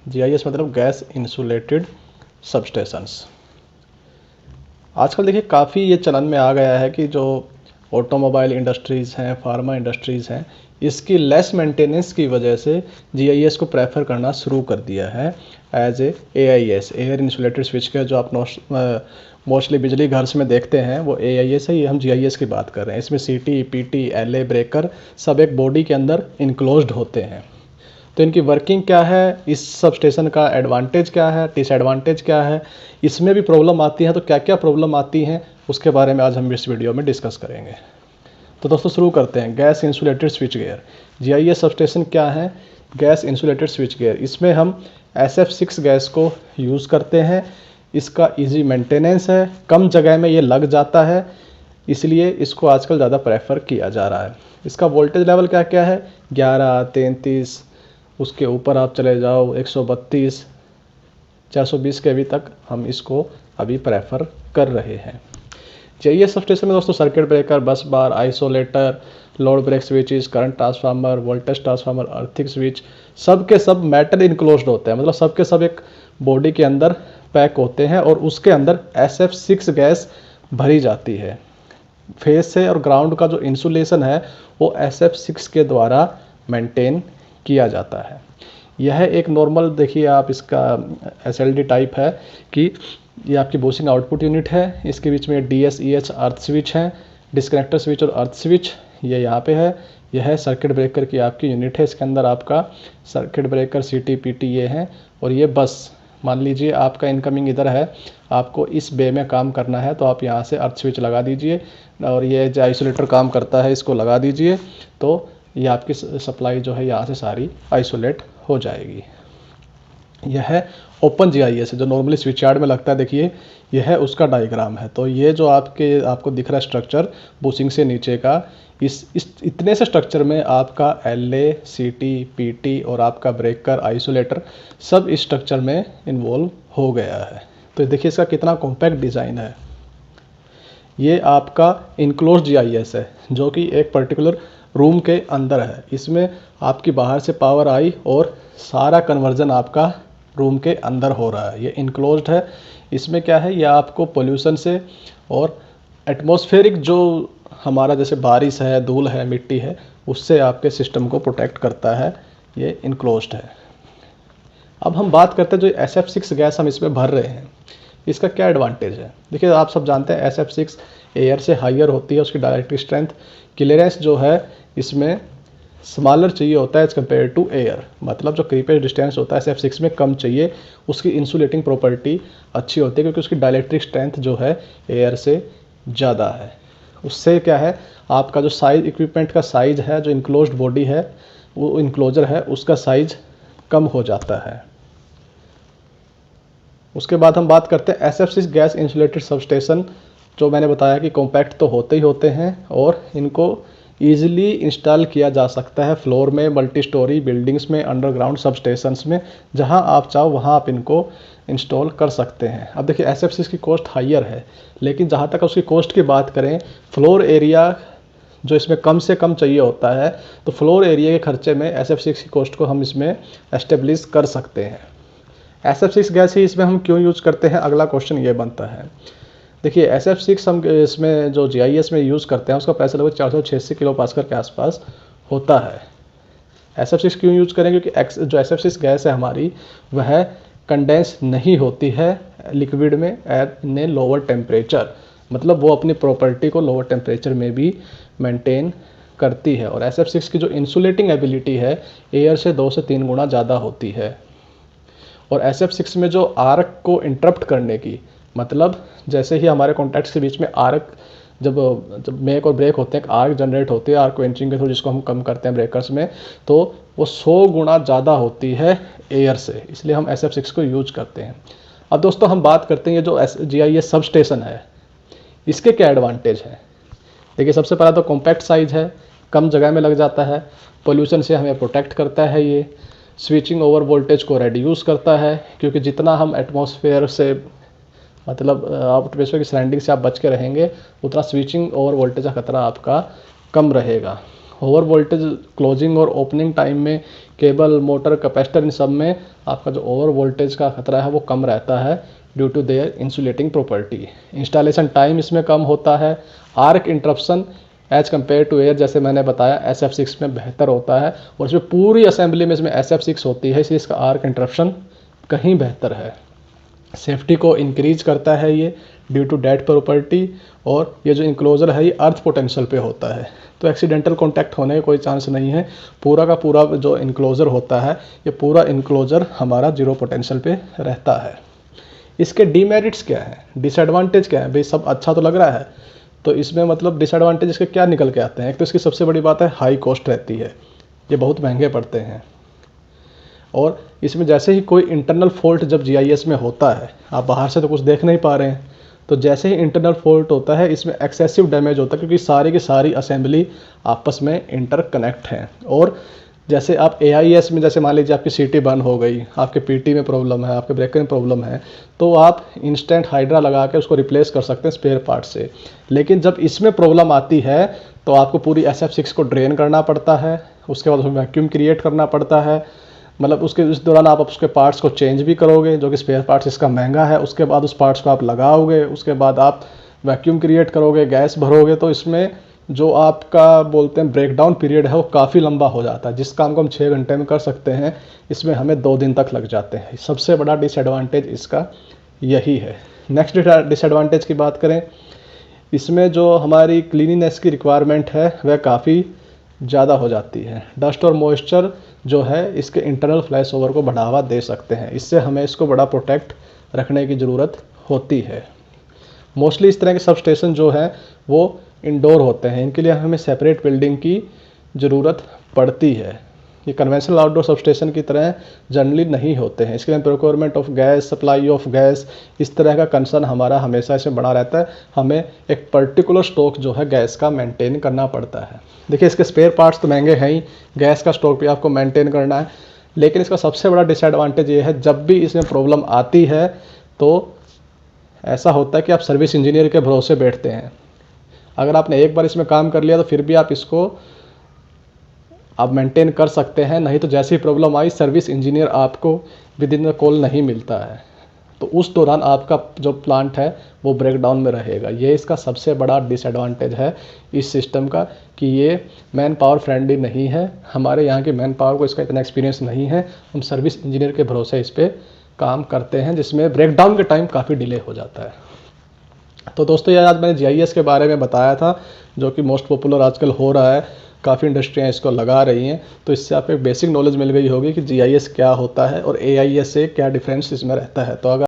GIS मतलब gas insulated substations. आजकल देखिए काफ़ी ये चलन में आ गया है कि जो ऑटोमोबाइल इंडस्ट्रीज़ हैं, फार्मा इंडस्ट्रीज़ हैं, इसकी लेस मेंटेनेंस की वजह से GIS को प्रेफर करना शुरू कर दिया है as a AIS, air insulated switch के जो आप मोस्टली बिजली घर में देखते हैं वो AIS है। ये हम GIS की बात कर रहे हैं। इसमें CT, PT, LA ब्रेकर सब एक बॉडी के अंदर इनक्लोज्ड होते हैं। तो इनकी वर्किंग क्या है, इस सब स्टेशन का एडवांटेज क्या है, डिसएडवांटेज क्या है, इसमें भी प्रॉब्लम आती है तो क्या क्या प्रॉब्लम आती हैं उसके बारे में आज हम इस वीडियो में डिस्कस करेंगे। तो दोस्तों शुरू करते हैं। Gas insulated switch gear. GIS substation क्या है? Gas insulated switch gear. इसमें हम SF6 गैस को यूज़ करते हैं। इसका इजी मेंटेनेंस है, कम जगह में ये लग जाता है, इसलिए इसको आजकल ज़्यादा प्रेफर किया जा रहा है। इसका वोल्टेज लेवल क्या क्या है? 11, 33, उसके ऊपर आप चले जाओ 132, 420 kV तक हम इसको अभी प्रेफर कर रहे हैं। GIS सबस्टेशन में दोस्तों circuit breaker, bus bar, isolator, load break switches, current transformer, voltage transformer, earthing switch, सब के सब मेटल इनक्लोज्ड होते हैं। मतलब सब के सब एक बॉडी के अंदर पैक होते हैं और उसके अंदर SF6 गैस भरी जाती है। फेस से और ग्राउंड का जो इंसुलेशन है वो SF6 के द्वारा मेंटेन किया जाता है। यह एक नॉर्मल, देखिए आप इसका SLD टाइप है कि ये आपकी बुशिंग आउटपुट यूनिट है। इसके बीच में DSEH अर्थ स्विच है, डिस्कनेक्टर स्विच और अर्थ स्विच ये यहाँ पे है। यह है सर्किट ब्रेकर की आपकी यूनिट है। इसके अंदर आपका सर्किट ब्रेकर, CT, PT ये है। और ये बस मान लीजिए आपका इनकमिंग इधर है, आपको इस बे में काम करना है तो आप यहाँ से अर्थ स्विच लगा दीजिए और ये जो आइसोलेटर काम करता है इसको लगा दीजिए, तो ये आपकी सप्लाई जो है यहाँ से सारी आइसोलेट हो जाएगी। यह है ओपन GIS है जो नॉर्मली स्विच यार्ड में लगता है। देखिए यह है उसका डायग्राम है। तो ये जो आपको दिख रहा है स्ट्रक्चर बुशिंग से नीचे का, इस इतने से स्ट्रक्चर में आपका LA, CT, PT और आपका ब्रेकर, आइसोलेटर सब इस स्ट्रक्चर में इन्वॉल्व हो गया है। तो देखिए इसका कितना कॉम्पैक्ट डिज़ाइन है। ये आपका इनक्लोज GIS है जो कि एक पर्टिकुलर रूम के अंदर है। इसमें आपकी बाहर से पावर आई और सारा कन्वर्जन आपका रूम के अंदर हो रहा है। ये इनक्लोज्ड है। इसमें क्या है, ये आपको पोल्यूशन से और एटमॉस्फेरिक जो हमारा जैसे बारिश है, धूल है, मिट्टी है, उससे आपके सिस्टम को प्रोटेक्ट करता है। ये इनक्लोज्ड है। अब हम बात करते हैं जो SF6 गैस हम इसमें भर रहे हैं, इसका क्या एडवांटेज है। देखिए आप सब जानते हैं SF6 एयर से हायर होती है। उसकी डायरेक्टिव स्ट्रेंथ, क्लियरेंस जो है इसमें स्मॉलर चाहिए होता है एज़ कम्पेयर टू एयर। मतलब जो क्रीपेज डिस्टेंस होता है SF6 में कम चाहिए। उसकी इंसुलेटिंग प्रॉपर्टी अच्छी होती है क्योंकि उसकी डायरेक्टिव स्ट्रेंथ जो है एयर से ज़्यादा है। उससे क्या है, आपका जो साइज, इक्विपमेंट का साइज है, जो इनक्लोज्ड बॉडी है, वो इनक्लोजर है, उसका साइज कम हो जाता है। उसके बाद हम बात करते हैं SF6 गैस इंसुलेटेड सबस्टेशन। जो मैंने बताया कि कॉम्पैक्ट तो होते ही होते हैं और इनको ईजिली इंस्टॉल किया जा सकता है फ्लोर में, मल्टी स्टोरी बिल्डिंग्स में, अंडरग्राउंड सबस्टेशंस में, जहां आप चाहो वहां आप इनको इंस्टॉल कर सकते हैं। अब देखिए SF6 की कॉस्ट हायर है, लेकिन जहां तक उसकी कॉस्ट की बात करें, फ्लोर एरिया जो इसमें कम से कम चाहिए होता है, तो फ्लोर एरिया के खर्चे में SF6 की कॉस्ट को हम इसमें एस्टेब्लिश कर सकते हैं। SF6 गैस ही इसमें हम क्यों यूज़ करते हैं, अगला क्वेश्चन ये बनता है। देखिए SF6 हम इसमें जो GIS में यूज़ करते हैं उसका प्रेशर लगभग 486 kPa के आसपास होता है। SF6 क्यों यूज़ करें, क्योंकि जो SF6 गैस है हमारी वह कंडेंस नहीं होती है लिक्विड में एट इन लोअर टेम्परेचर। मतलब वो अपनी प्रॉपर्टी को लोअर टेम्परेचर में भी मेंटेन करती है। और SF6 की जो इंसुलेटिंग एबिलिटी है एयर से 2 से 3 गुना ज़्यादा होती है। और SF6 में जो आर्क को इंटरप्ट करने की, मतलब जैसे ही हमारे कॉन्टैक्ट्स के बीच में आर्क जब मेक और ब्रेक होते हैं, आर्क जनरेट होती है आर्क क्वेंचिंग के थ्रू, जिसको हम कम करते हैं ब्रेकर्स में, तो वो 100 गुना ज़्यादा होती है एयर से। इसलिए हम SF6 को यूज करते हैं। अब दोस्तों हम बात करते हैं ये जो GIS सब स्टेशन है, इसके क्या एडवांटेज हैं। देखिए सबसे पहला तो कॉम्पैक्ट साइज है, कम जगह में लग जाता है, पोल्यूशन से हमें प्रोटेक्ट करता है। ये स्विचिंग ओवर वोल्टेज को रेड्यूस करता है, क्योंकि जितना हम एटमॉस्फेयर से, मतलब एटमॉस्फेयर की सराउंडिंग से आप बच के रहेंगे, उतना स्विचिंग ओवर वोल्टेज का खतरा आपका कम रहेगा। ओवर वोल्टेज क्लोजिंग और ओपनिंग टाइम में केबल, मोटर, कैपेसिटर, इन सब में आपका जो ओवर वोल्टेज का खतरा है वो कम रहता है due to their insulating property. Installation time इसमें कम होता है। Arc interruption as compare to air, जैसे मैंने बताया, SF6 में बेहतर होता है, और इसमें पूरी असेंबली में इसमें SF6 होती है, इसलिए इसका आर्क इंटरप्शन कहीं बेहतर है। सेफ्टी को इंक्रीज करता है ये ड्यू टू डेट प्रॉपर्टी, और ये जो इंक्लोजर है ये अर्थ पोटेंशियल पे होता है, तो एक्सीडेंटल कॉन्टैक्ट होने का कोई चांस नहीं है। पूरा का पूरा जो इंक्लोजर होता है ये पूरा इंक्लोजर हमारा जीरो पोटेंशियल पे रहता है। इसके डीमेरिट्स क्या हैं, डिसएडवांटेज क्या है? भाई सब अच्छा तो लग रहा है, तो इसमें मतलब डिसएडवांटेज इसके क्या निकल के आते हैं? एक तो इसकी सबसे बड़ी बात है हाई कॉस्ट रहती है, ये बहुत महंगे पड़ते हैं। और इसमें जैसे ही कोई इंटरनल फॉल्ट जब GIS में होता है, आप बाहर से तो कुछ देख नहीं पा रहे हैं, तो जैसे ही इंटरनल फॉल्ट होता है इसमें एक्सेसिव डैमेज होता है, क्योंकि सारी की सारी असेंबली आपस में इंटरकनेक्ट हैं। और जैसे आप AIS में, जैसे मान लीजिए आपकी CT बंद हो गई, आपके PT में प्रॉब्लम है, आपके ब्रेकर में प्रॉब्लम है, तो आप इंस्टेंट हाइड्रा लगा के उसको रिप्लेस कर सकते हैं स्पेयर पार्ट से। लेकिन जब इसमें प्रॉब्लम आती है तो आपको पूरी SF6 को ड्रेन करना पड़ता है, उसके बाद उसमें वैक्यूम क्रिएट करना पड़ता है, मतलब उसके इस दौरान आप उसके पार्ट्स को चेंज भी करोगे, जो कि स्पेयर पार्ट्स इसका महंगा है। उसके बाद उस पार्ट्स को आप लगाओगे, उसके बाद आप वैक्यूम क्रिएट करोगे, गैस भरोगे, तो इसमें जो आपका बोलते हैं ब्रेकडाउन पीरियड है वो काफ़ी लंबा हो जाता है। जिस काम को हम 6 घंटे में कर सकते हैं इसमें हमें 2 दिन तक लग जाते हैं। सबसे बड़ा डिसएडवांटेज इसका यही है। नेक्स्ट डिसएडवांटेज की बात करें, इसमें जो हमारी क्लीनिनेस की रिक्वायरमेंट है वह काफ़ी ज़्यादा हो जाती है। डस्ट और मॉइस्चर जो है इसके इंटरनल फ्लैश ओवर को बढ़ावा दे सकते हैं, इससे हमें इसको बड़ा प्रोटेक्ट रखने की ज़रूरत होती है। मोस्टली इस तरह के सब स्टेशन जो हैं वो इंडोर होते हैं, इनके लिए हमें सेपरेट बिल्डिंग की ज़रूरत पड़ती है। ये कन्वेंशनल आउटडोर सब स्टेशन की तरह जनरली नहीं होते हैं। इसके लिए procurement of gas, supply of gas, इस तरह का कंसर्न हमारा हमेशा इसमें बना रहता है। हमें एक पर्टिकुलर स्टॉक जो है गैस का मेंटेन करना पड़ता है। देखिए इसके स्पेयर पार्ट्स तो महंगे हैं ही, गैस का स्टॉक भी आपको मेंटेन करना है, लेकिन इसका सबसे बड़ा डिसएडवांटेज ये है जब भी इसमें प्रॉब्लम आती है तो ऐसा होता है कि आप सर्विस इंजीनियर के भरोसे बैठते हैं। अगर आपने एक बार इसमें काम कर लिया तो फिर भी आप इसको आप मेंटेन कर सकते हैं, नहीं तो जैसी प्रॉब्लम आई सर्विस इंजीनियर आपको विद इन द कॉल नहीं मिलता है, तो उस दौरान आपका जो प्लांट है वो ब्रेकडाउन में रहेगा। ये इसका सबसे बड़ा डिसएडवांटेज है इस सिस्टम का, कि ये मैन पावर फ्रेंडली नहीं है। हमारे यहाँ की मैन पावर को इसका इतना एक्सपीरियंस नहीं है, हम सर्विस इंजीनियर के भरोसे इस पर काम करते हैं, जिसमें ब्रेकडाउन के टाइम काफ़ी डिले हो जाता है। तो दोस्तों ये आज मैंने GIS के बारे में बताया था, जो कि मोस्ट पॉपुलर आजकल हो रहा है, काफ़ी इंडस्ट्रियाँ इसको लगा रही हैं। तो इससे आपको एक बेसिक नॉलेज मिल गई होगी कि GIS क्या होता है और AIS से क्या डिफरेंस इसमें रहता है। तो अगर